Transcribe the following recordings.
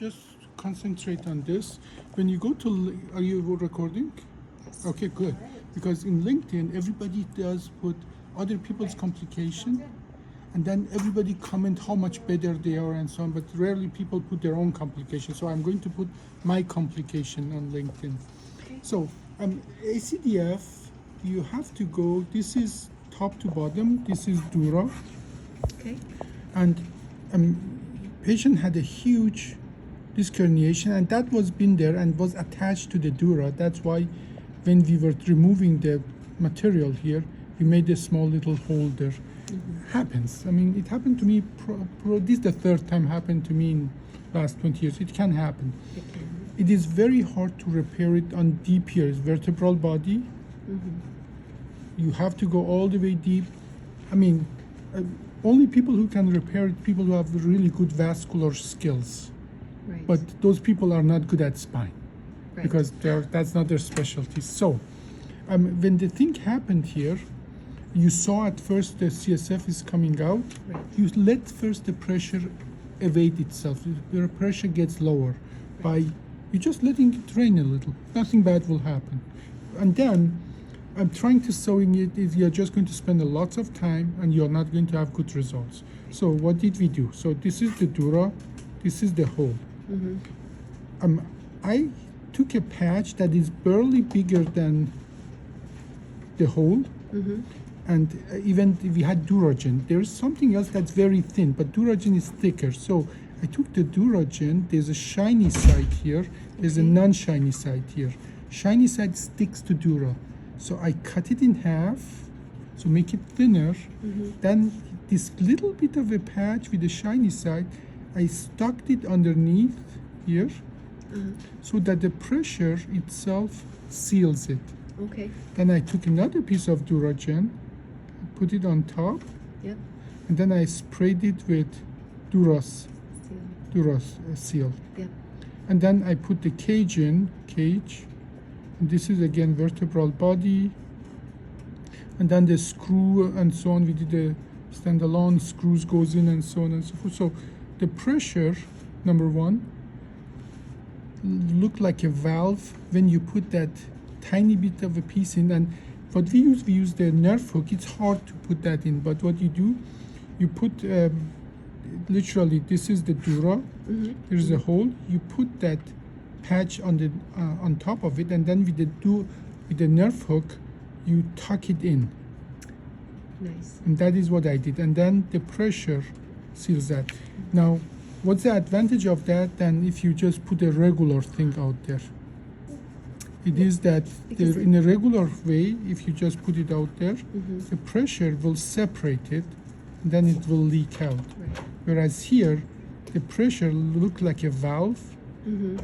just concentrate on this. When you go to, are you recording? Yes. Okay, good. Because in LinkedIn, everybody does put other people's complication, and then everybody comment how much better they are and so on, but rarely people put their own complication. So I'm going to put my complication on LinkedIn. So ACDF, you have to go, this is top to bottom, this is dura. Okay. And patient had a huge disc herniation, and that was been there and was attached to the dura. That's why when we were removing the material here, we made a small little hole there. Happens. I mean, it happened to me, this is the third time happened to me in last 20 years. It can happen. It is very hard to repair it on deep here. It's vertebral body. You have to go all the way deep. I mean, only people who can repair it, people who have really good vascular skills. Right. But those people are not good at spine, Right. because that's not their specialty. So when the thing happened here, you saw at first the CSF is coming out. Right. You let first the pressure evade itself. The pressure gets lower by you just letting it drain a little. Nothing bad will happen. And then I'm trying to sewing it is you're just going to spend a lot of time and you're not going to have good results. So what did we do? So this is the dura, this is the hole. I took a patch that is barely bigger than the hole. And even if we had Duragen, there's something else that's very thin, but Duragen is thicker. So I took the Duragen, there's a shiny side here, there's a non-shiny side here. Shiny side sticks to Dura. So I cut it in half, so make it thinner. Then this little bit of a patch with the shiny side, I stuck it underneath here, so that the pressure itself seals it. Okay. Then I took another piece of Duragen, put it on top, Yep. and then I sprayed it with Duras seal. Yep. And then I put the cage in, and this is again vertebral body, and then the screw and so on. We did the standalone screws goes in and so on and so forth. So the pressure, number one, look like a valve when you put that tiny bit of a piece in. And what we use the nerve hook. It's hard to put that in, but what you do, you put literally, this is the dura. There's a hole. You put that patch on the on top of it, and then with the nerve hook, you tuck it in. Nice. And that is what I did. And then the pressure seals that. Now, what's the advantage of that than if you just put a regular thing out there? It is that in a regular way, if you just put it out there, the pressure will separate it, and then it will leak out. Right. Whereas here, the pressure look like a valve,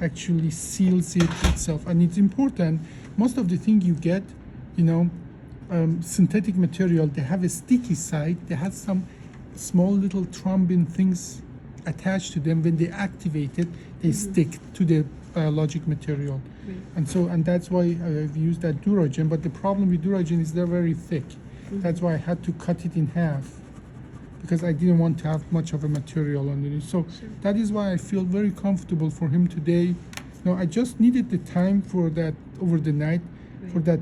actually seals it itself. And it's important, most of the thing you get, synthetic material, they have a sticky side, they have some small little thrombin things attached to them. When they activate it, they stick to the biologic material. And that's why I've used that Duragen. But the problem with Duragen is they're very thick. That's why I had to cut it in half, because I didn't want to have much of a material underneath. So that is why I feel very comfortable for him today. I just needed the time for that over the night, for that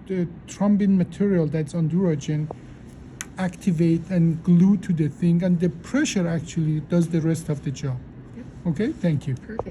the thrombin material that's on Duragen activate and glue to the thing, and the pressure actually does the rest of the job. Okay, thank you. Perfect.